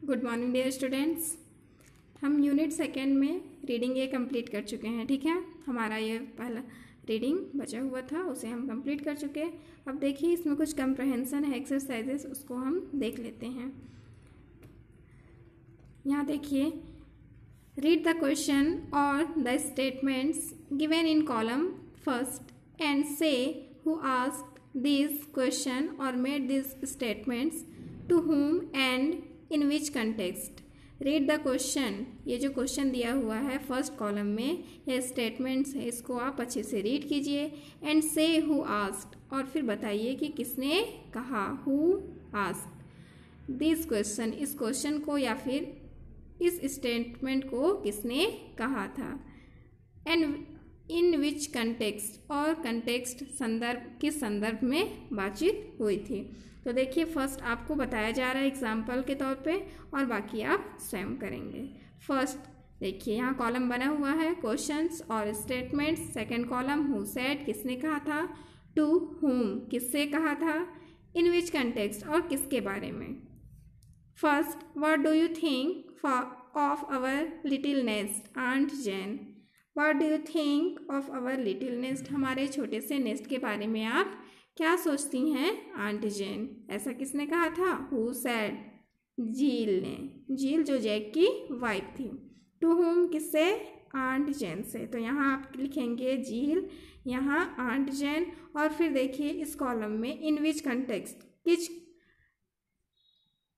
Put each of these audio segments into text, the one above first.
Good morning dear students. हम unit second में reading A complete कर चुके हैं। ठीक है, हमारा ये पहला रीडिंग बचा हुआ था, उसे हम कंप्लीट कर चुके हैं। अब देखिए इसमें कुछ कंप्रहेंशन है, एक्सरसाइजेस, उसको हम देख लेते हैं। यहाँ देखिए, रीड द क्वेश्चन और the statements given in column first and say who asked this question और made this statements, to whom and in which context। Read the question, ये जो क्वेश्चन दिया हुआ है फर्स्ट कॉलम में, ये स्टेटमेंट्स है, इसको आप अच्छे से रीड कीजिए। एंड से हु आस्क्ड, और फिर बताइए कि किसने कहा, हु आस्क्ड दिस क्वेश्चन, इस क्वेश्चन को या फिर इस स्टेटमेंट को किसने कहा था। एंड इन विच कंटेक्स्ट, और कंटेक्स्ट संदर्भ, किस संदर्भ में बातचीत हुई थी। तो देखिए फर्स्ट आपको बताया जा रहा है एग्जाम्पल के तौर पे, और बाकी आप स्वयं करेंगे। फर्स्ट देखिए यहाँ कॉलम बना हुआ है क्वेश्चंस और statements. Second column who said, किसने कहा था। टू whom, किससे कहा था। इन विच कंटेक्स्ट, और किसके बारे में। First, what do you think of our little nest, aunt Jane. What do you think of our little nest, हमारे छोटे से नेस्ट के बारे में आप क्या सोचती हैं, आंट जैन। ऐसा किसने कहा था, हु सेड, जील ने, जील जो जैक की वाइफ थी। टू whom, किससे, आंट जैन से। तो यहाँ आप लिखेंगे जील, यहाँ आंट जैन, और फिर देखिए इस कॉलम में इन विच कंटेक्स्ट, किस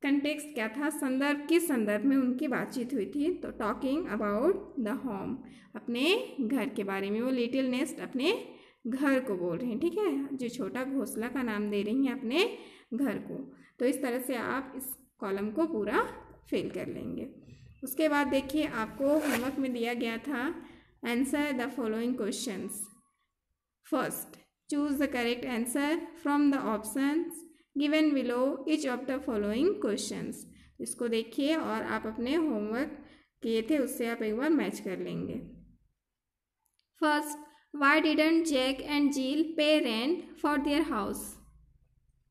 कंटेक्स्ट क्या था, संदर्भ, किस संदर्भ में उनकी बातचीत हुई थी। तो टॉकिंग अबाउट द होम, अपने घर के बारे में। वो लिटिल नेस्ट अपने घर को बोल रही हैं। ठीक है, जो छोटा घोंसला का नाम दे रही हैं अपने घर को। तो इस तरह से आप इस कॉलम को पूरा फिल कर लेंगे। उसके बाद देखिए आपको होमवर्क में दिया गया था, answer the following questions. First, choose the correct answer from the options given below each of the following questions. इसको देखिए और आप अपने होमवर्क किए थे उससे आप एक बार मैच कर लेंगे। First, why didn't Jack and Jill pay rent for their house?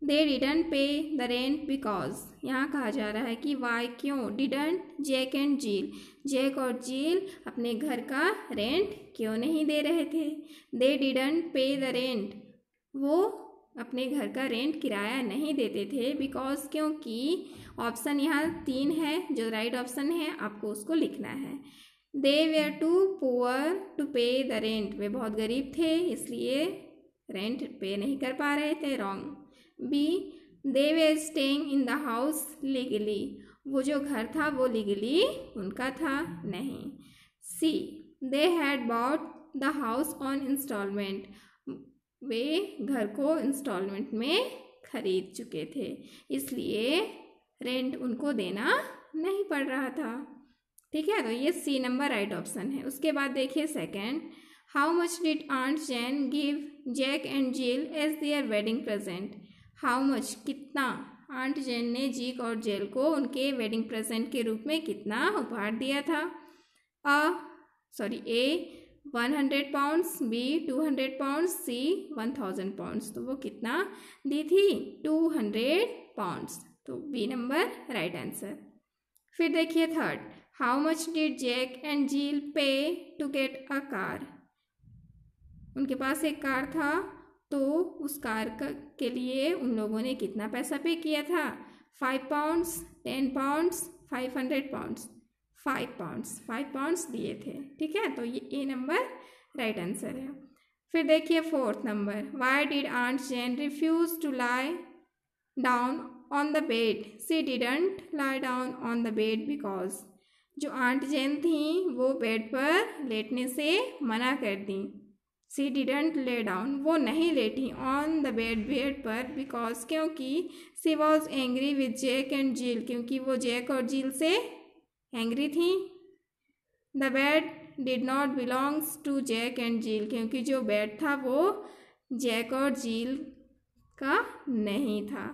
They didn't pay the rent because, यहाँ कहा जा रहा है कि why, क्यों, didn't Jack and Jill, Jack और जील अपने घर का रेंट क्यों नहीं दे रहे थे। They didn't pay the rent, वो अपने घर का रेंट किराया नहीं देते थे। बिकॉज, क्योंकि ऑप्शन यहाँ 3 है, जो राइट ऑप्शन है आपको उसको लिखना है। दे वेयर टू पुअर टू पे द रेंट, वे बहुत गरीब थे इसलिए रेंट पे नहीं कर पा रहे थे, wrong. B, they were staying in the house legally, वो जो घर था वो लीगली उनका था, नहीं। See, they had bought the house on instalment, वे घर को इंस्टॉलमेंट में खरीद चुके थे इसलिए रेंट उनको देना नहीं पड़ रहा था। ठीक है, तो ये सी नंबर राइट ऑप्शन है। उसके बाद देखिए second, how much did aunt Jane give Jack and Jill as their wedding present. How much, कितना, आंट जैन ने जीक और जेल को उनके वेडिंग प्रेजेंट के रूप में कितना उपहार दिया था। ए 100 पाउंड्स, बी 200 पाउंड्स, सी 1000 पाउंड्स। तो वो कितना दी थी, 200 पाउंड्स। तो बी नंबर राइट आंसर। फिर देखिए third, how much did Jack and Jill pay to get a car. उनके पास एक कार था तो उस कार के लिए उन लोगों ने कितना पैसा पे किया था। 5 पाउंड्स, 10 पाउंड्स, 500 पाउंड्स, 5 पाउंड्स दिए थे। ठीक है, तो ये ए नंबर राइट आंसर है। फिर देखिए fourth number, why did aunt Jane refuse to lie down on the bed. She didn't lie down on the bed because, जो आंट जैन थी वो बेड पर लेटने से मना कर दी। सी डिडंट ले डाउन, वो नहीं लेटी ऑन द बेड पर, बिकॉज, क्योंकि she was angry with Jack and Jill, क्योंकि वो जैक और जील से एंग्री थी। The bed did not belongs to Jack and Jill, क्योंकि जो बेड था वो जैक और जील का नहीं था।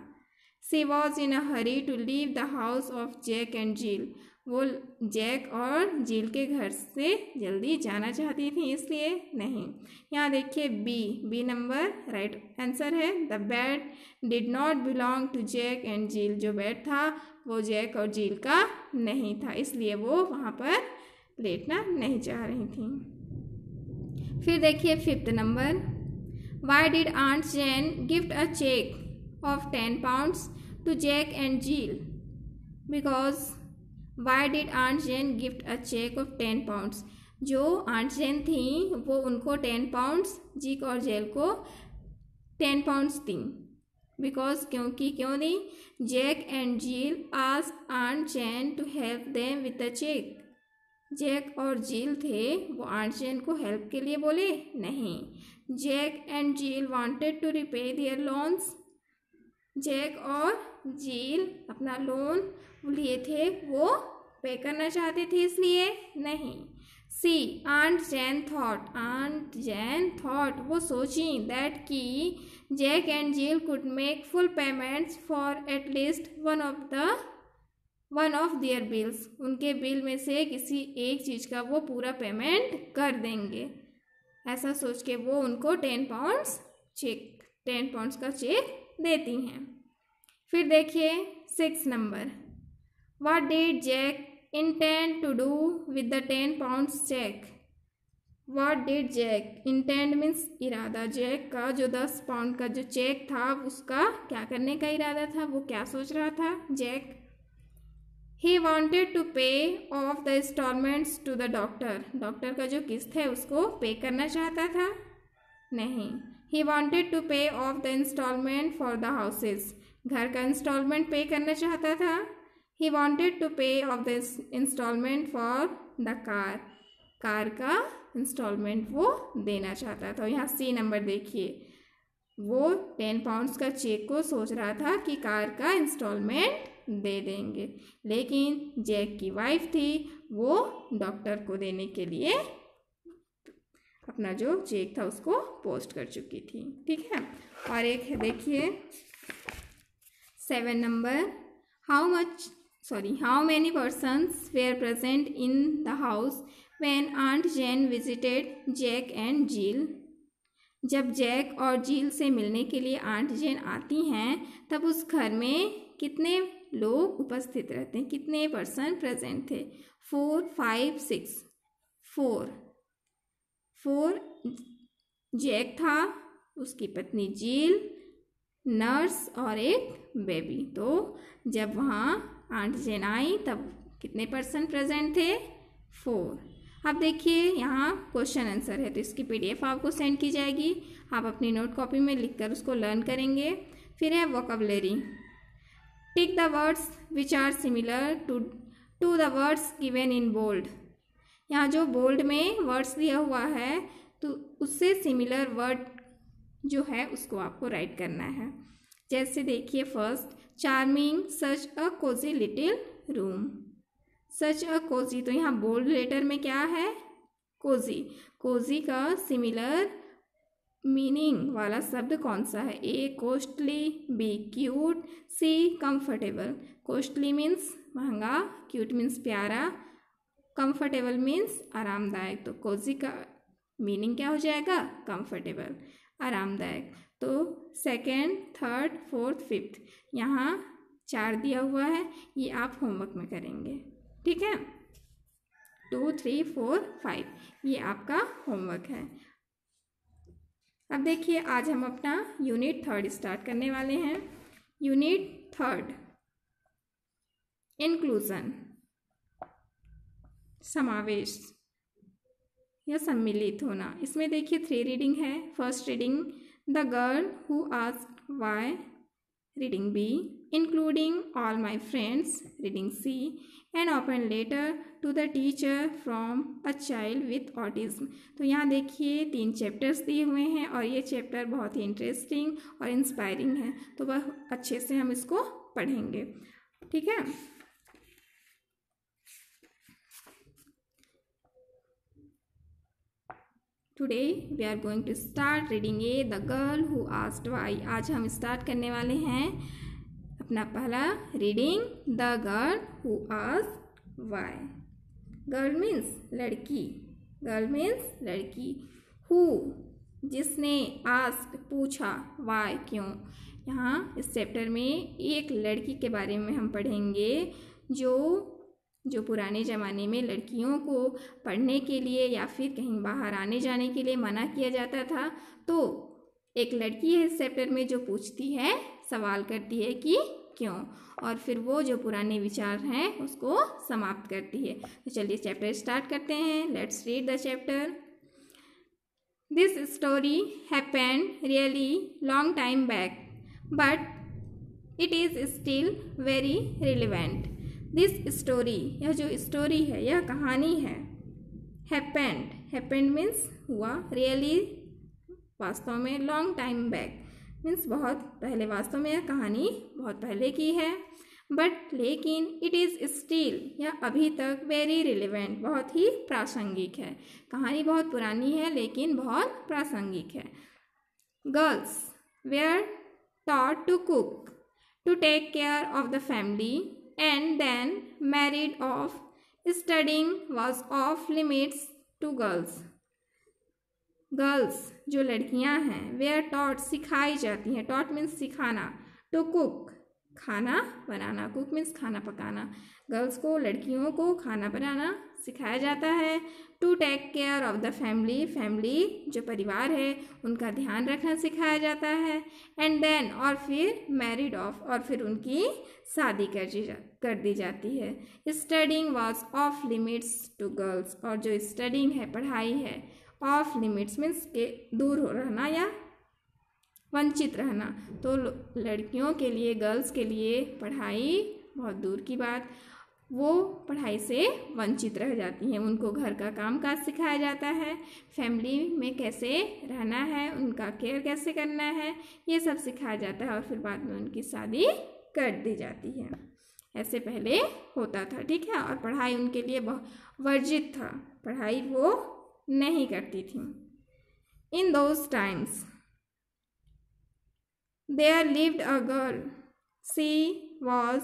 She was in a hurry to leave the house of Jack and Jill, वो जैक और जील के घर से जल्दी जाना चाहती थी इसलिए नहीं। यहाँ देखिए बी नंबर राइट आंसर है। The bed did not belong to Jack and Jill, जो बेड था वो जैक और जील का नहीं था, इसलिए वो वहाँ पर लेटना नहीं चाह रही थी। फिर देखिए 5th number, why did aunt Jane gift a cheque of 10 pounds to Jack and Jill? Because why did aunt Jane gift a cheque of 10 pounds? जो आंट जैन थी वो उनको 10 pounds, जीक और जेल को 10 pounds दी। बिकॉज क्यों दी? Jack and Jill asked aunt Jane to help them with the cheque. Jack और जील थे, वो आंट जैन को हेल्प के लिए बोले? नहीं। Jack and Jill wanted to repay their loans. Jack और जील अपना लोन लिए थे, वो पे करना चाहते थे, इसलिए नहीं। सी, आंट जैन थॉट, वो सोची, दैट कि Jack and Jill could make full payments for at least one of their bills. उनके बिल में से किसी एक चीज़ का वो पूरा पेमेंट कर देंगे। ऐसा सोच के वो उनको 10 pounds का चेक देती हैं। फिर देखिए 6th number, what did Jack intend to do with the 10 pounds cheque? What did Jack intend means इरादा। जैक का जो 10 pound का जो चेक था उसका क्या करने का इरादा था, वो क्या सोच रहा था Jack? He wanted to pay off the instalments to the doctor. Doctor का जो किस्त है उसको पे करना चाहता था? नहीं। He wanted to pay off the instalment for the houses. घर का इंस्टॉलमेंट पे करना चाहता था। He wanted to pay off the instalment for the car. Car का इंस्टॉलमेंट वो देना चाहता था। यहाँ सी नंबर देखिए, वो 10 pounds का चेक को सोच रहा था कि कार का इंस्टॉलमेंट दे देंगे, लेकिन जैक की वाइफ थी, वो डॉक्टर को देने के लिए अपना जो चेक था उसको पोस्ट कर चुकी थी। ठीक है। और एक है देखिए 7 number, how many persons were present in the house when Aunt Jane visited Jack and Jill? जब जैक और जील से मिलने के लिए आंट जेन आती हैं तब उस घर में कितने लोग उपस्थित रहते हैं, कितने पर्सन प्रेजेंट थे? 4, 5, 6। 4 जैक था, उसकी पत्नी जील, नर्स और एक बेबी। तो जब वहाँ आंट जेन आई तब कितने पर्सन प्रेजेंट थे? 4। अब देखिए यहाँ क्वेश्चन आंसर है, तो इसकी PDF आपको सेंड की जाएगी। आप अपनी नोट कॉपी में लिखकर उसको लर्न करेंगे। फिर है vocabulary, tick the words which are similar to the words given in bold. यहाँ जो बोल्ड में वर्ड्स दिया हुआ है तो उससे सिमिलर वर्ड जो है उसको आपको राइट करना है। जैसे देखिए फर्स्ट, चार्मिंग, सच अ कोजी लिटिल रूम। सच अ कोजी, तो यहाँ बोल्ड लेटर में क्या है? कोजी। कोजी का सिमिलर मीनिंग वाला शब्द कौन सा है? ए कोस्टली, बी क्यूट, सी कंफर्टेबल। कोस्टली मीन्स महंगा, क्यूट मीन्स प्यारा, कंफर्टेबल मीन्स आरामदायक। तो कोजी का मीनिंग क्या हो जाएगा? कंफर्टेबल, आरामदायक। तो 2nd, 3rd, 4th, 5th यहाँ 4 दिया हुआ है, ये आप होमवर्क में करेंगे। ठीक है। 2, 3, 4, 5 ये आपका होमवर्क है। अब देखिए आज हम अपना यूनिट 3rd स्टार्ट करने वाले हैं। यूनिट 3rd, इंक्लूजन, समावेश या सम्मिलित होना। इसमें देखिए 3 रीडिंग है। First reading, the girl who asked why, reading B, including all my friends, reading C, an open letter to the teacher from a child with autism। तो यहाँ देखिए 3 चैप्टर्स दिए हुए हैं और ये चैप्टर बहुत ही इंटरेस्टिंग और इंस्पायरिंग है, तो वह अच्छे से हम इसको पढ़ेंगे। ठीक है। Today we are going to start reading a the girl who asked why. आज हम स्टार्ट करने वाले हैं अपना पहला reading, the girl who asked why. Girl means लड़की, गर्ल मीन्स लड़की, हु जिसने, आस्क्ड पूछा, व्हाई क्यों। यहाँ इस चैप्टर में एक लड़की के बारे में हम पढ़ेंगे जो पुराने ज़माने में लड़कियों को पढ़ने के लिए या फिर कहीं बाहर आने जाने के लिए मना किया जाता था। तो एक लड़की है इस चैप्टर में जो पूछती है, सवाल करती है कि क्यों, और फिर वो जो पुराने विचार हैं उसको समाप्त करती है। तो चलिए चैप्टर स्टार्ट करते हैं। Let's read the chapter. This story happened really long time back but it is still very relevant. This story, यह जो स्टोरी है, यह कहानी है। हैपेंड मीन्स हुआ, रियली वास्तव में, लॉन्ग टाइम बैक मीन्स बहुत पहले, वास्तव में यह कहानी बहुत पहले की है। बट लेकिन इट इज़ स्टिल, यह अभी तक वेरी रिलेवेंट, बहुत ही प्रासंगिक है। कहानी बहुत पुरानी है लेकिन बहुत प्रासंगिक है। Girls were taught to cook, to take care of the family and then married off. Studying was off limits to girls. Girls जो लड़कियां हैं, वेयर टॉट सिखाई जाती हैं, टॉट मीन्स सिखाना, टू कुक खाना बनाना, कुक मीन्स खाना पकाना। गर्ल्स को, लड़कियों को खाना बनाना सिखाया जाता है। To take care of the family, family जो परिवार है उनका ध्यान रखना सिखाया जाता है। एंड देन, और फिर मैरिड ऑफ, और फिर उनकी शादी कर दी जाती है। Studying was off limits to girls, और जो स्टडिंग है, पढ़ाई है, ऑफ लिमिट्स मीन्स के दूर हो रहना या वंचित रहना। तो लड़कियों के लिए, गर्ल्स के लिए पढ़ाई बहुत दूर की बात, वो पढ़ाई से वंचित रह जाती हैं। उनको घर का काम काज सिखाया जाता है, फैमिली में कैसे रहना है, उनका केयर कैसे करना है, ये सब सिखाया जाता है, और फिर बाद में उनकी शादी कर दी जाती है। ऐसे पहले होता था, ठीक है। और पढ़ाई उनके लिए वर्जित था, पढ़ाई वो नहीं करती थी। In those times there lived a girl, she was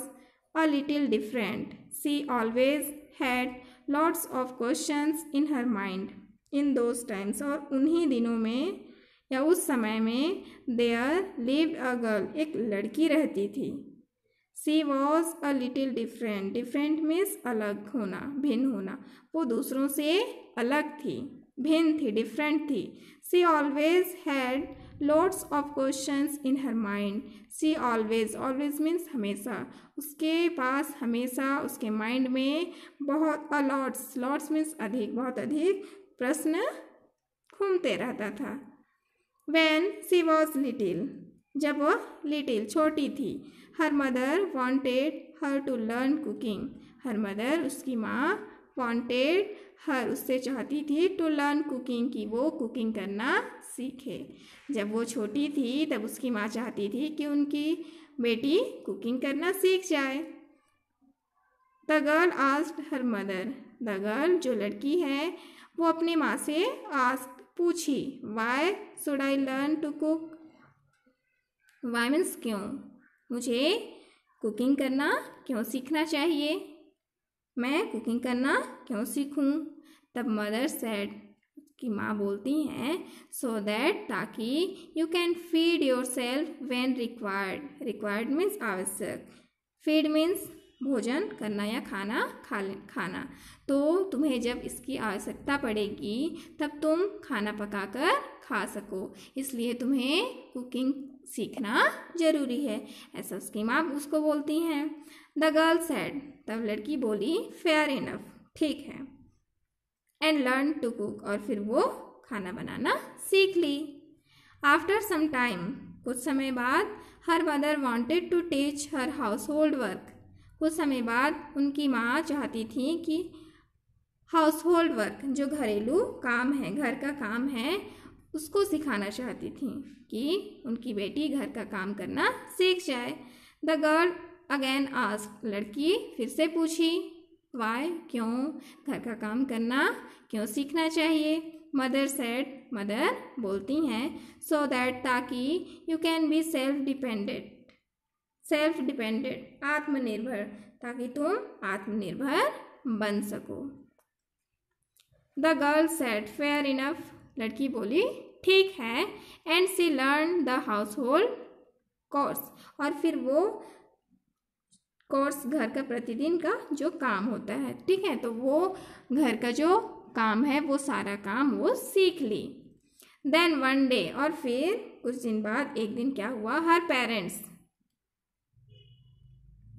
a little different. She always had lots of questions in her mind. In those times, और उन्हीं दिनों में या उस समय में, there lived a girl, एक लड़की रहती थी। She was a little different. Different means अलग होना, भिन्न होना। वो दूसरों से अलग थी, भिन्न थी, different थी। She always had lots of questions in her mind. She always means हमेशा, उसके पास हमेशा उसके माइंड में बहुत lots means अधिक, बहुत अधिक प्रश्न घूमते रहता था। When she was little, जब वह लिटिल छोटी थी, her mother wanted her to learn cooking. her mother उसकी माँ wanted her उससे चाहती थी to learn cooking कि वो कुकिंग करना सीखे। जब वो छोटी थी तब उसकी माँ चाहती थी कि उनकी बेटी कुकिंग करना सीख जाए। The girl asked her mother, the girl जो लड़की है वो अपनी माँ से आस्क्ड पूछी, why should I learn to cook. Why means क्यों, मुझे कुकिंग करना क्यों सीखना चाहिए, मैं कुकिंग करना क्यों सीखूं। तब मदर सेड, कि माँ बोलती हैं, सो दैट ताकि you can feed your self when required. Required means आवश्यक, फीड मीन्स भोजन करना या खाना। तो तुम्हें जब इसकी आवश्यकता पड़ेगी तब तुम खाना पकाकर खा सको, इसलिए तुम्हें कुकिंग सीखना जरूरी है, ऐसा उसकी माँ उसको बोलती हैं। द गर्ल सेड, तब लड़की बोली, फेयर इनफ, ठीक है। एंड लर्न टू कुक, और फिर वो खाना बनाना सीख ली। आफ्टर सम टाइम, कुछ समय बाद, her mother wanted to teach her household work. कुछ समय बाद उनकी माँ चाहती थी कि हाउस होल्ड वर्क, जो घरेलू काम है, घर का काम है, उसको सिखाना चाहती थी कि उनकी बेटी घर का काम करना सीख जाए। द गर्ल अगेन आस्क्ड, लड़की फिर से पूछी, वाई क्यों, घर का काम करना क्यों सीखना चाहिए। मदर सेड, मदर बोलती हैं, सो दैट ताकि you can be self dependent आत्मनिर्भर, ताकि तुम आत्मनिर्भर बन सको। The girl said, fair enough, लड़की बोली ठीक है। And she learn the house hold course, और फिर वो कोर्स घर का प्रतिदिन का जो काम होता है, ठीक है, तो वो घर का जो काम है वो सारा काम वो सीख ली। देन वन डे, और फिर कुछ दिन बाद एक दिन क्या हुआ, हर पेरेंट्स,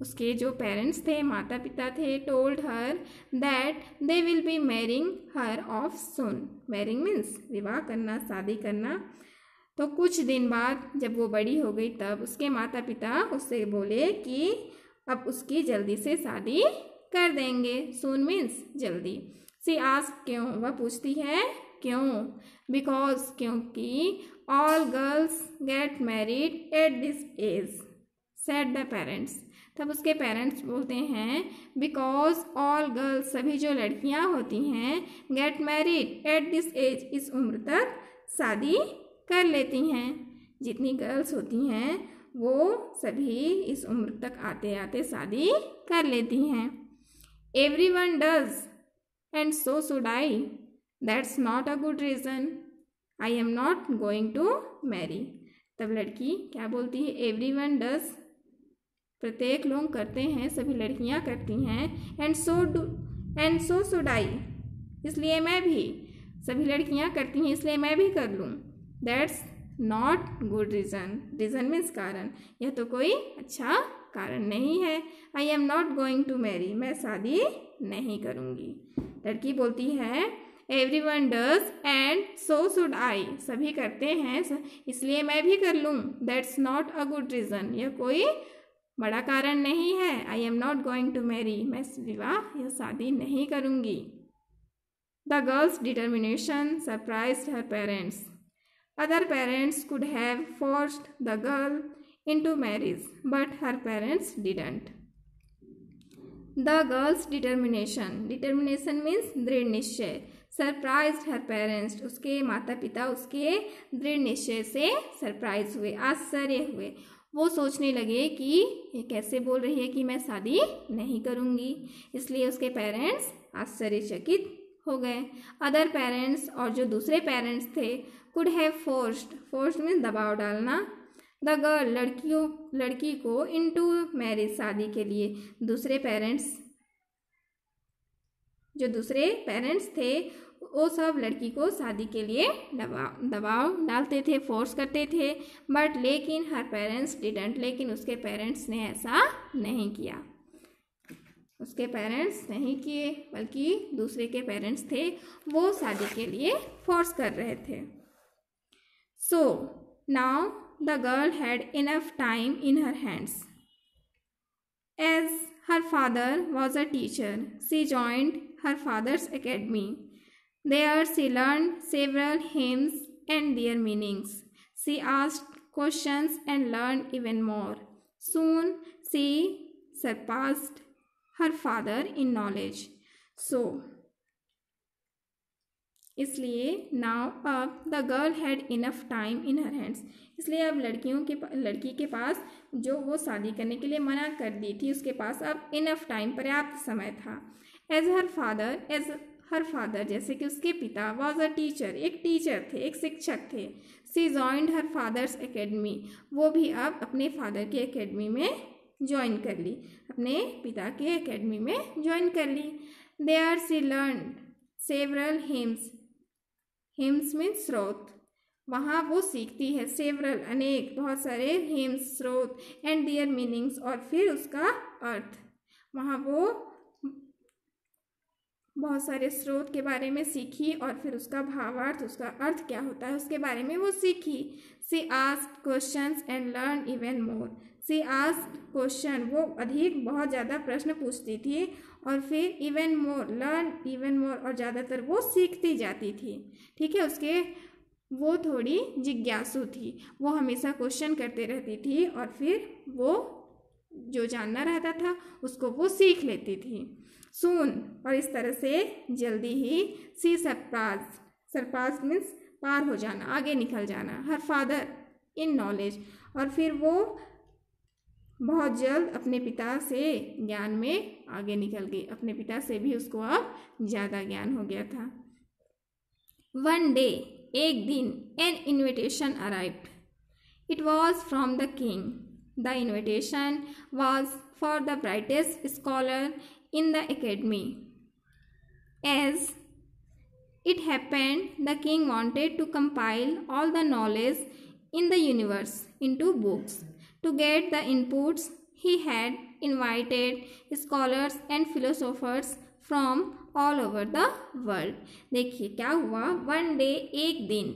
उसके जो पेरेंट्स थे, माता पिता थे, told her that they will be marrying her of soon. Marrying means विवाह करना, शादी करना। तो कुछ दिन बाद जब वो बड़ी हो गई तब उसके माता पिता उससे बोले कि अब उसकी जल्दी से शादी कर देंगे। सून मीन्स जल्दी। सी आस्क्ड, क्यों, वह पूछती है क्यों। बिकॉज, क्योंकि all girls get married at this age, said the parents. तब उसके पेरेंट्स बोलते हैं बिकॉज ऑल गर्ल्स, सभी जो लड़कियां होती हैं, get married at this age, इस उम्र तक शादी कर लेती हैं। जितनी गर्ल्स होती हैं वो सभी इस उम्र तक आते आते शादी कर लेती हैं। Everyone does and so should I, that's not a good reason, I am not going to marry. तब लड़की क्या बोलती है, एवरी वन डज, प्रत्येक लोग करते हैं, सभी लड़कियां करती हैं, एंड सो शुड आई, इसलिए मैं भी, सभी लड़कियां करती हैं इसलिए मैं भी कर लूँ। That's not good reason, reason means कारण, यह तो कोई अच्छा कारण नहीं है। I am not going to marry, मैं शादी नहीं करूँगी। लड़की बोलती है everyone does and so should I, सभी करते हैं इसलिए मैं भी कर लूँ। That's not a good reason, यह कोई बड़ा कारण नहीं है। I am not going to marry, मैं विवाह या शादी नहीं करूँगी। The girls determination surprised her parents, other parents could have forced the girl into marriage, but her parents didn't. The girl's determination, determination means दृढ़ निश्चय, सरप्राइज्ड हर parents, उसके माता पिता उसके दृढ़ निश्चय से सरप्राइज हुए, आश्चर्य हुए। वो सोचने लगे कि ये कैसे बोल रही है कि मैं शादी नहीं करूँगी, इसलिए उसके पेरेंट्स आश्चर्यचकित हो गए। अदर पेरेंट्स, और जो दूसरे पेरेंट्स थे, could have forced, forced means दबाव डालना, द गर्ल, लड़की को इनटू मैरिज, शादी के लिए। दूसरे पेरेंट्स, जो दूसरे पेरेंट्स थे वो सब लड़की को शादी के लिए दबाव डालते थे, फोर्स करते थे, बट लेकिन हर पेरेंट्स डिडंट, लेकिन उसके पेरेंट्स ने ऐसा नहीं किया, उसके पेरेंट्स नहीं किए, बल्कि दूसरे के पेरेंट्स थे वो शादी के लिए फोर्स कर रहे थे। So now the girl had enough time in her hands, as her father was a teacher, she joined her father's academy, there she learned several hymns and their meanings. She asked questions and learned even more. Soon she surpassed her father in knowledge. So, इसलिए now अब the girl had enough time in her hands. इसलिए अब लड़की के पास जो वो शादी करने के लिए मना कर दी थी, उसके पास अब enough time, पर्याप्त समय था। As हर फादर, जैसे कि उसके पिता, वॉज अ टीचर, एक टीचर थे, एक शिक्षक थे। सी जॉइंड हर फादर्स एकेडमी, वो भी अब अपने फादर की एकेडमी में ज्वाइन कर ली, अपने पिता के एकेडमी में ज्वाइन कर ली। There she learn several hymns, hymns means स्रोत, वहाँ वो सीखती है सेवरल, अनेक, बहुत सारे हिम्स, स्रोत, एंड देयर मीनिंग्स, और फिर उसका अर्थ, वहाँ वो बहुत सारे स्रोत के बारे में सीखी और फिर उसका भावार्थ, उसका अर्थ क्या होता है उसके बारे में वो सीखी। She asked questions and learn even more, she asked question, वो अधिक बहुत ज़्यादा प्रश्न पूछती थी, और फिर even more, learn even more, और ज़्यादातर वो सीखती जाती थी। ठीक है, उसके वो थोड़ी जिज्ञासु थी, वो हमेशा क्वेश्चन करते रहती थी और फिर वो जो जानना रहता था उसको वो सीख लेती थी। सून, और इस तरह से जल्दी ही, सी सरपास मीन्स पार हो जाना, आगे निकल जाना, हर फादर इन नॉलेज, और फिर वो बहुत जल्द अपने पिता से ज्ञान में आगे निकल गई, अपने पिता से भी उसको अब ज़्यादा ज्ञान हो गया था। वन डे, एक दिन, an invitation arrived, It was from the king. The invitation was for the brightest scholar in the academy. As it happened, the king wanted to compile all the knowledge in the universe into books. To get the inputs, he had invited scholars and philosophers from all over the world. देखिए क्या हुआ, one day, एक दिन,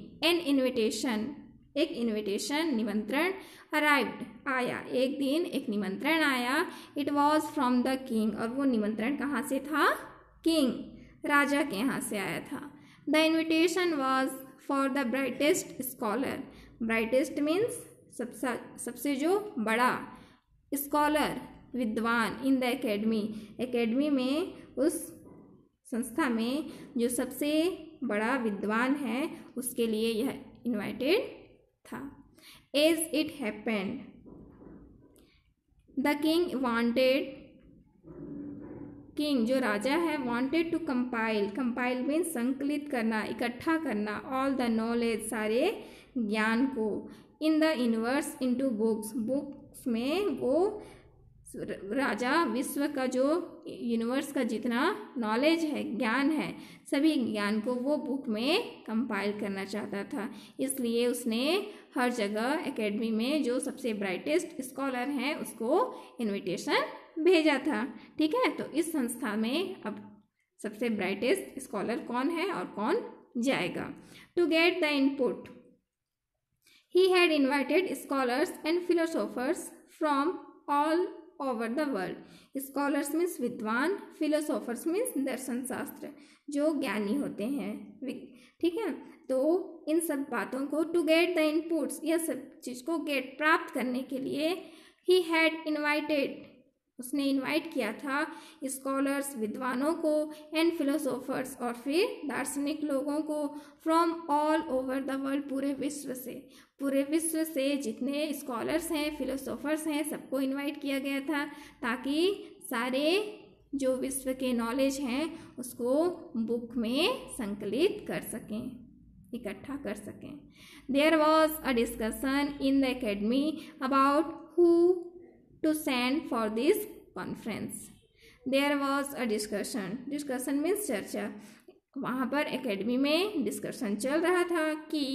एक invitation निमंत्रण arrived आया, एक दिन एक निमंत्रण आया. It was from the king, और वो निमंत्रण कहाँ से था? किंग, राजा के यहाँ से आया था. The invitation was for the brightest scholar. Brightest means सबसे जो बड़ा, स्कॉलर विद्वान, इन द एकेडमी, एकेडमी में, उस संस्था में जो सबसे बड़ा विद्वान है उसके लिए यह इन्वाइटेड था. As it happened, the king wanted, king जो राजा है, wanted to compile, compile means संकलित करना, इकट्ठा करना, ऑल द नॉलेज सारे ज्ञान को, in the universe into books, books में वो राजा विश्व का जो यूनिवर्स का जितना नॉलेज है, ज्ञान है, सभी ज्ञान को वो बुक में कंपाइल करना चाहता था. इसलिए उसने हर जगह एकेडमी में जो सबसे ब्राइटेस्ट स्कॉलर हैं उसको इनविटेशन भेजा था. ठीक है, तो इस संस्था में अब सबसे ब्राइटेस्ट स्कॉलर कौन है और कौन जाएगा. To get the input, he had invited scholars and philosophers from all over the world. Scholars means विद्वान, फिलोसोफर्स मीन्स दर्शन शास्त्र, जो ज्ञानी होते हैं. ठीक है, तो इन सब बातों को, टू गेट द इनपुट्स, यह सब चीज़ को गेट प्राप्त करने के लिए, ही हैड इन्वाइटेड, उसने इनवाइट किया था स्कॉलर्स विद्वानों को, एंड फिलोसोफर्स और फिर दार्शनिक लोगों को, from all over the world, पूरे विश्व से जितने स्कॉलर्स हैं, फिलोसोफर्स हैं, सबको इनवाइट किया गया था ताकि सारे जो विश्व के नॉलेज हैं उसको बुक में संकलित कर सकें, इकट्ठा कर सकें. There was a discussion in the academy about who to send for this conference. There was a discussion means चर्चा. वहाँ पर एकेडमी में डिस्कशन चल रहा था कि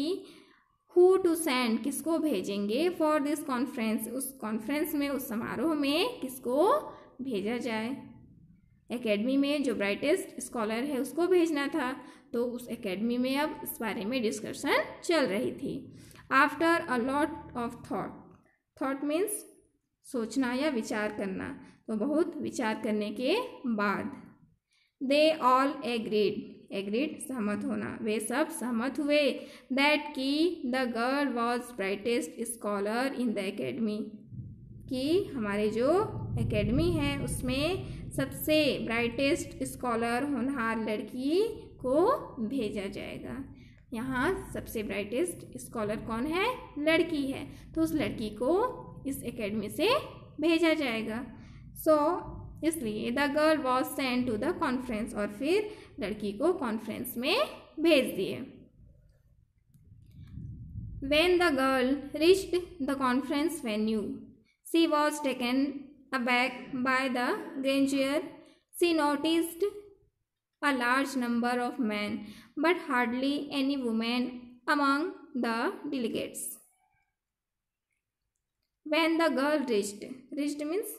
who to send, किसको भेजेंगे, for this conference, उस कॉन्फ्रेंस में, उस समारोह में किसको भेजा जाए. एकेडमी में जो ब्राइटेस्ट स्कॉलर है उसको भेजना था, तो उस एकेडमी में अब इस बारे में डिस्कशन चल रही थी. After a lot of thought means सोचना या विचार करना, तो बहुत विचार करने के बाद, दे ऑल एग्रीड सहमत होना, वे सब सहमत हुए, दैट की the girl was brightest scholar in the academy, कि हमारे जो एकेडमी है उसमें सबसे ब्राइटेस्ट स्कॉलर, होनहार लड़की को भेजा जाएगा. यहाँ सबसे ब्राइटेस्ट स्कॉलर कौन है? लड़की है, तो उस लड़की को इस एकेडमी से भेजा जाएगा. सो इसलिए the girl was send to the conference, और फिर लड़की को कॉन्फ्रेंस में भेज दिए. When the girl reached the conference venue, she was taken aback by the grandeur. She noticed a large number of men, but hardly any women among the delegates. When the girl reached means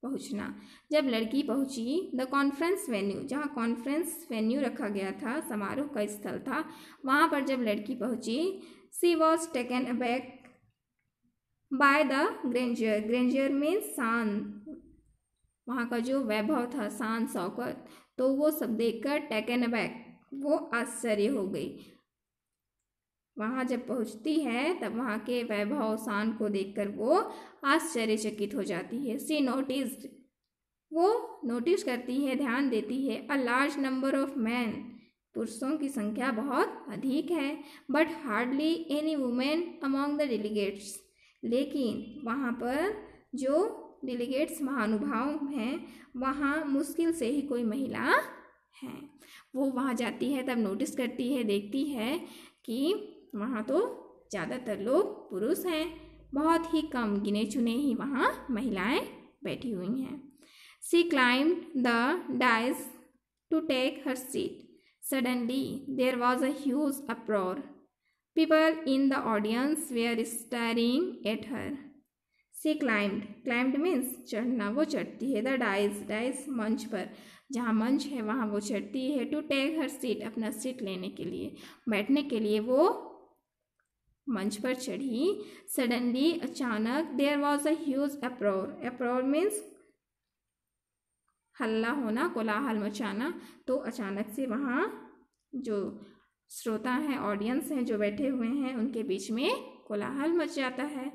पहुँचना, जब लड़की पहुँची, the conference venue, जहाँ conference venue रखा गया था, समारोह का स्थल था, वहाँ पर जब लड़की पहुँची, she was taken aback by the grandeur. Grandeur means शान, वहाँ का जो वैभव था, शान शौकत, तो वो सब देखकर टेकन अबैक, वो आश्चर्य हो गई. वहाँ जब पहुँचती है तब वहाँ के वैभव शान को देखकर वो आश्चर्यचकित हो जाती है. सी नोटिस्ड, वो नोटिस करती है, ध्यान देती है, a large number of man, पुरुषों की संख्या बहुत अधिक है, but hardly any women among the delegates, लेकिन वहाँ पर जो डेलीगेट्स महानुभाव हैं वहाँ मुश्किल से ही कोई महिला है. वो वहाँ जाती है तब नोटिस करती है, देखती है कि वहाँ तो ज़्यादातर लोग पुरुष हैं, बहुत ही कम गिने चुने ही वहाँ महिलाएं बैठी हुई हैं। She climbed the dais to take her seat. Suddenly there was a huge uproar. People in the audience were staring at her. She climbed means चढ़ना, वो चढ़ती है। द डाइस मंच पर, जहाँ मंच है वहाँ वो चढ़ती है। टू टेक हर सीट, अपना सीट लेने के लिए, बैठने के लिए वो मंच पर चढ़ी। सडनली, अचानक, there was a huge uproar means हल्ला होना, कोलाहल मचाना। तो अचानक से वहाँ जो श्रोता हैं, ऑडियंस हैं जो बैठे हुए हैं, उनके बीच में कोलाहल मच जाता है।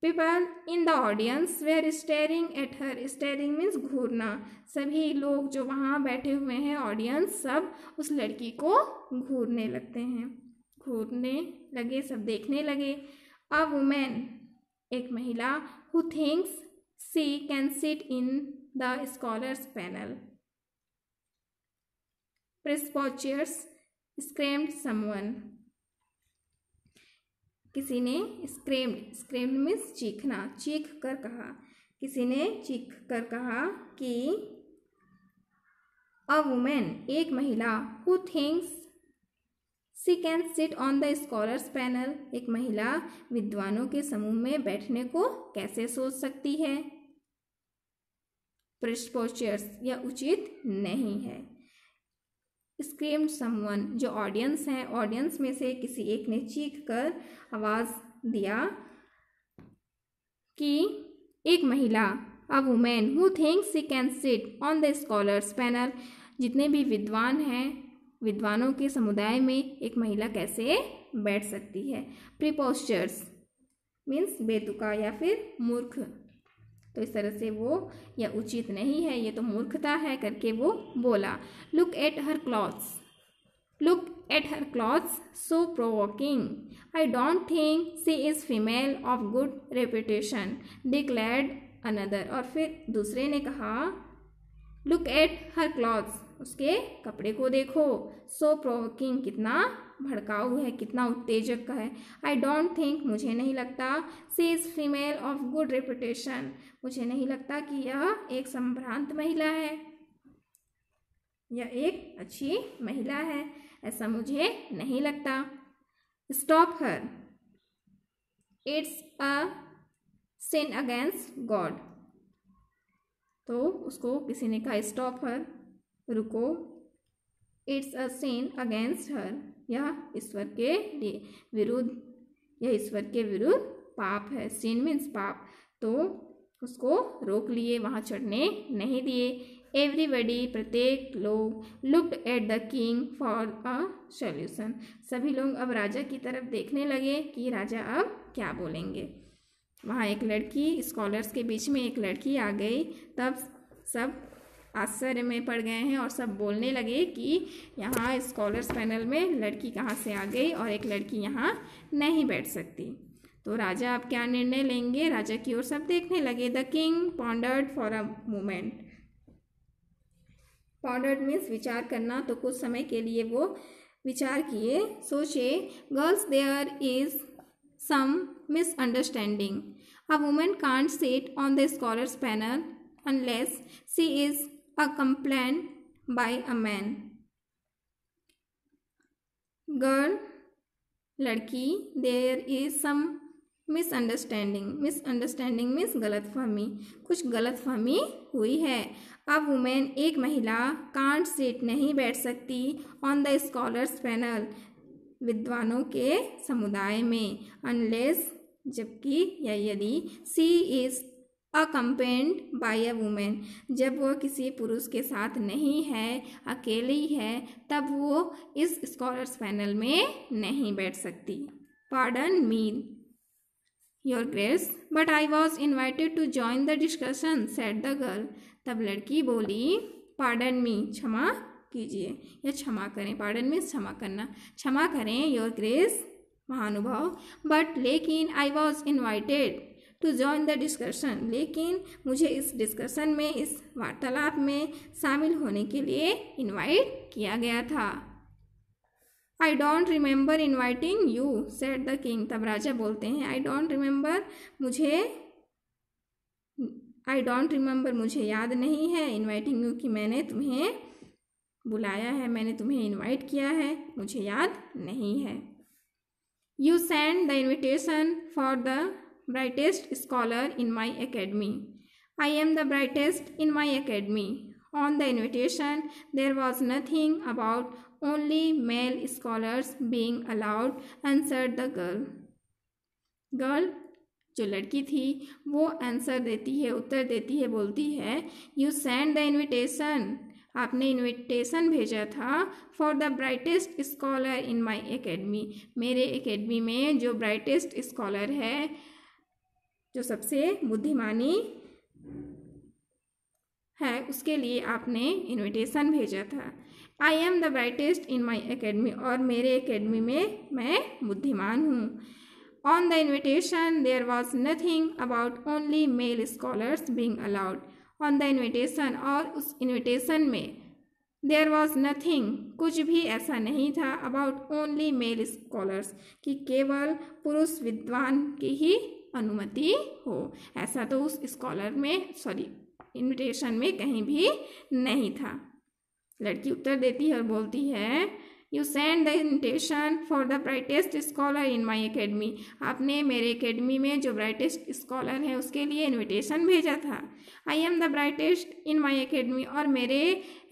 People in the audience were staring at her. Staring means घूरना। सभी लोग जो वहाँ बैठे हुए हैं, ऑडियंस, सब उस लड़की को घूरने लगते हैं, घूरने लगे, सब देखने लगे। अ वुमेन, एक महिला, who thinks she can sit in the scholars panel. प्रेस्पोचर्स स्क्रेम्ड समवन। किसी ने स्क्रेम्ड मीन्स चीखना, चीख कर कहा। किसी ने चीख कर कहा कि अ वुमेन, एक महिला, who thinks she can sit on the scholars panel, एक महिला विद्वानों के समूह में बैठने को कैसे सोच सकती है। प्रेस्पोचर्स, यह उचित नहीं है। स्क्रीम्ड समवन, जो ऑडियंस है, ऑडियंस में से किसी एक ने चीख कर आवाज़ दिया कि एक महिला, a women, who thinks she can sit on the scholars panel, जितने भी विद्वान हैं, विद्वानों के समुदाय में एक महिला कैसे बैठ सकती है। प्रीपोस्चर्स मीन्स बेतुका या फिर मूर्ख। तो इस तरह से वो, यह उचित नहीं है, ये तो मूर्खता है करके वो बोला। Look at her clothes so provoking. I don't think she is female of good reputation, declared another. और फिर दूसरे ने कहा, लुक एट हर क्लॉथ्स, उसके कपड़े को देखो। सो प्रोवोकिंग, कितना भड़काऊ है, कितना उत्तेजक का है। आई डोंट थिंक, मुझे नहीं लगता। She is female of good reputation, मुझे नहीं लगता कि यह एक संभ्रांत महिला है, यह एक अच्छी महिला है, ऐसा मुझे नहीं लगता। Stop her, it's a sin against God. तो उसको किसी ने कहा स्टॉप हर, रुको। It's a sin against her, यह ईश्वर के विरुद्ध, यह ईश्वर के विरुद्ध पाप है। सिन मीन्स पाप। तो उसको रोक लिए, वहाँ चढ़ने नहीं दिए। एवरीबडी, प्रत्येक लोग, looked at the king for a solution, सभी लोग अब राजा की तरफ देखने लगे कि राजा अब क्या बोलेंगे। वहाँ एक लड़की, स्कॉलर्स के बीच में एक लड़की आ गई, तब सब आश्चर्य में पड़ गए हैं और सब बोलने लगे कि यहाँ स्कॉलर्स पैनल में लड़की कहाँ से आ गई और एक लड़की यहाँ नहीं बैठ सकती। तो राजा अब क्या निर्णय लेंगे, राजा की ओर सब देखने लगे। The king pondered for a moment. Pondered means विचार करना, तो कुछ समय के लिए वो विचार किए, सोचे। Girls, there is some misunderstanding. A women can't sit on the scholars panel unless she is accompanied by a man. Girl, लड़की, there is some misunderstanding. Misunderstanding means गलतफहमी, कुछ गलतफहमी हुई है। A woman, एक महिला, can't sit, नहीं बैठ सकती, on the scholars panel, विद्वानों के समुदाय में, unless, जबकि या यदि, she is accompanied by a woman, जब वह किसी पुरुष के साथ नहीं है, अकेली है, तब वो इस स्कॉलर्स पैनल में नहीं बैठ सकती। Pardon me, your grace, but I was invited to join the discussion, said the girl. तब लड़की बोली, Pardon me, क्षमा कीजिए या क्षमा करें। Pardon means क्षमा करना, क्षमा करें, your grace, महानुभाव, but लेकिन I was invited to join the discussion, लेकिन मुझे इस डिस्कशन में, इस वार्तालाप में शामिल होने के लिए इनवाइट किया गया था। I don't remember inviting you said the king. तब राजा बोलते हैं आई डोंट रिमेंबर मुझे याद नहीं है इन्वाइटिंग यू कि मैंने तुम्हें बुलाया है, मैंने तुम्हें इन्वाइट किया है, मुझे याद नहीं है। You send the invitation for the brightest scholar in my academy. I am the brightest in my academy. On the invitation there was nothing about only male scholars being allowed, answered the girl जो लड़की थी वो answer देती है, उत्तर देती है, बोलती है यू सेंड द इन्विटेशन, आपने इन्विटेशन भेजा था for the brightest scholar in my academy, मेरे एकेडमी में जो ब्राइटेस्ट स्कॉलर है, जो सबसे बुद्धिमानी है, उसके लिए आपने इन्विटेशन भेजा था। I am the brightest in my academy, और मेरे एकेडमी में मैं बुद्धिमान हूँ। On the invitation there was nothing about only male scholars being allowed. On the invitation, और उस इन्विटेशन में देयर वॉज नथिंग, कुछ भी ऐसा नहीं था, अबाउट ओनली मेल स्कॉलर्स, कि केवल पुरुष विद्वान की ही अनुमति हो। ऐसा तो उस स्कॉलर में इन्विटेशन में कहीं भी नहीं था। लड़की उत्तर देती है और बोलती है you send the invitation for the brightest scholar in my academy, आपने मेरे एकेडमी में जो ब्राइटेस्ट स्कॉलर है उसके लिए इन्विटेशन भेजा था। I am the brightest in my academy, और मेरे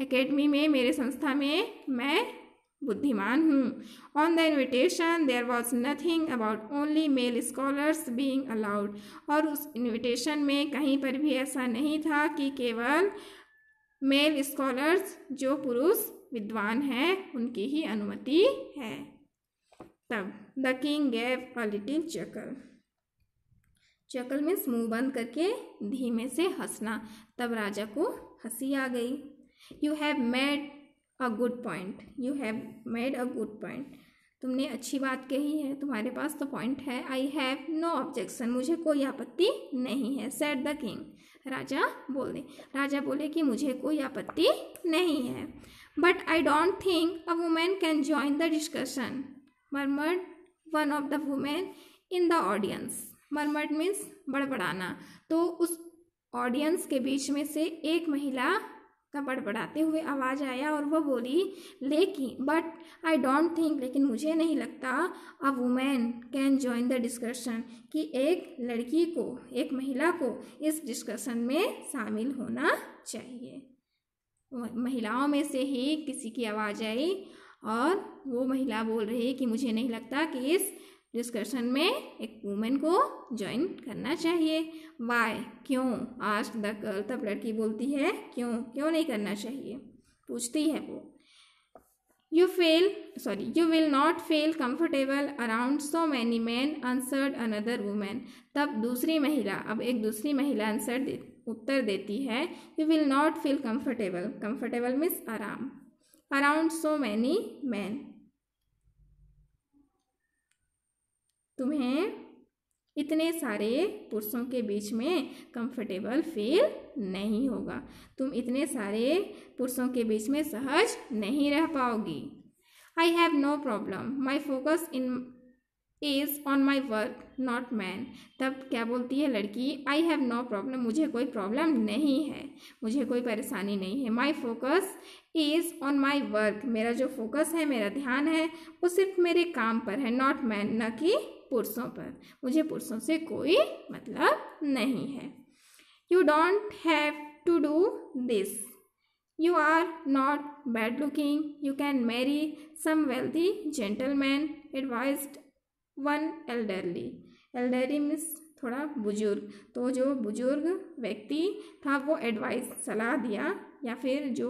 एकेडमी में, मेरे संस्था में मैं बुद्धिमान हूँ। On the invitation there was nothing about only male scholars being allowed, और उस इन्विटेशन में कहीं पर भी ऐसा नहीं था कि केवल मेल स्कॉलर्स, जो पुरुष विद्वान हैं, उनकी ही अनुमति है। तब the king gave a little chuckle. Chuckle means मुंह बंद करके धीमे से हंसना। तब राजा को हंसी आ गई। You have made a good point, you have made a good point, तुमने अच्छी बात कही है, तुम्हारे पास तो पॉइंट है। आई हैव नो ऑब्जेक्शन, मुझे कोई आपत्ति नहीं है। सेड द किंग, राजा बोले कि मुझे कोई आपत्ति नहीं है। But I don't think a women can join the discussion, murmured one of the women in the audience. Murmured means बड़बड़ाना। तो उस ऑडियंस के बीच में से एक महिला का बड़बड़ाते हुए आवाज़ आया और वह बोली लेकिन बट आई डोंट थिंक, लेकिन मुझे नहीं लगता a women can join the discussion, कि एक लड़की को, एक महिला को इस डिस्कशन में शामिल होना चाहिए। महिलाओं में से ही किसी की आवाज़ आई और वो महिला बोल रही है कि मुझे नहीं लगता कि इस डिस्कशन में एक वुमेन को ज्वाइन करना चाहिए। वाई, क्यों? आस्क द गर्ल, तब लड़की बोलती है क्यों नहीं करना चाहिए, पूछती है वो। You will not feel comfortable around so many man, answered another women. तब दूसरी महिला, अब एक दूसरी महिला उत्तर देती है you will not feel comfortable means आराम, अराउंड सो मैनी मैन, तुम्हें इतने सारे पुरुषों के बीच में कंफर्टेबल फील नहीं होगा, तुम इतने सारे पुरुषों के बीच में सहज नहीं रह पाओगी। I have no problem, my focus is on my work not man. तब क्या बोलती है लड़की, आई हैव नो प्रॉब्लम, मुझे कोई प्रॉब्लम नहीं है, मुझे कोई परेशानी नहीं है। माई focus is on my work, मेरा जो फोकस है, मेरा ध्यान है वो सिर्फ मेरे काम पर है, नॉट मैन, न कि पुरुषों पर, मुझे पुरुषों से कोई मतलब नहीं है। You don't have to do this, you are not bad looking, you can marry some wealthy gentleman, advised one elderly means थोड़ा बुजुर्ग। तो जो बुजुर्ग व्यक्ति था वो एडवाइस, सलाह दिया, या फिर जो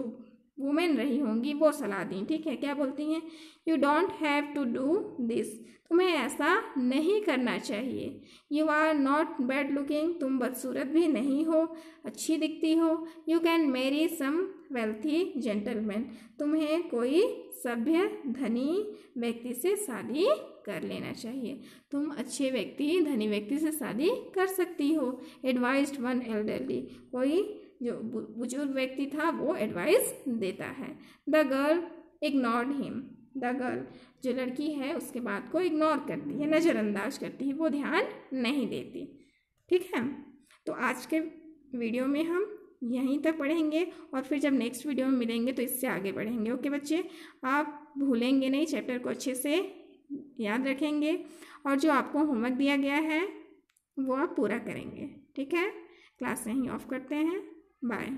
वुमेन रही होंगी वो सलाह दी। ठीक है, क्या बोलती हैं, you don't have to do this, तुम्हें ऐसा नहीं करना चाहिए। You are not bad looking, तुम बदसूरत भी नहीं हो, अच्छी दिखती हो। You can marry some wealthy gentleman, तुम्हें कोई सभ्य धनी व्यक्ति से शादी कर लेना चाहिए, तुम अच्छे व्यक्ति, धनी व्यक्ति से शादी कर सकती हो। एडवाइज्ड वन एल्डरली, कोई जो बुजुर्ग व्यक्ति था वो एडवाइस देता है। The girl ignored him, the girl, जो लड़की है उसके बात को इग्नोर करती है, नज़रअंदाज करती है, वो ध्यान नहीं देती। ठीक है, तो आज के वीडियो में हम यहीं तक पढ़ेंगे और फिर जब नेक्स्ट वीडियो में मिलेंगे तो इससे आगे बढ़ेंगे। ओके बच्चे, आप भूलेंगे नहीं, चैप्टर को अच्छे से याद रखेंगे और जो आपको होमवर्क दिया गया है वो आप पूरा करेंगे। ठीक है, क्लास यहीं ऑफ करते हैं। बाय।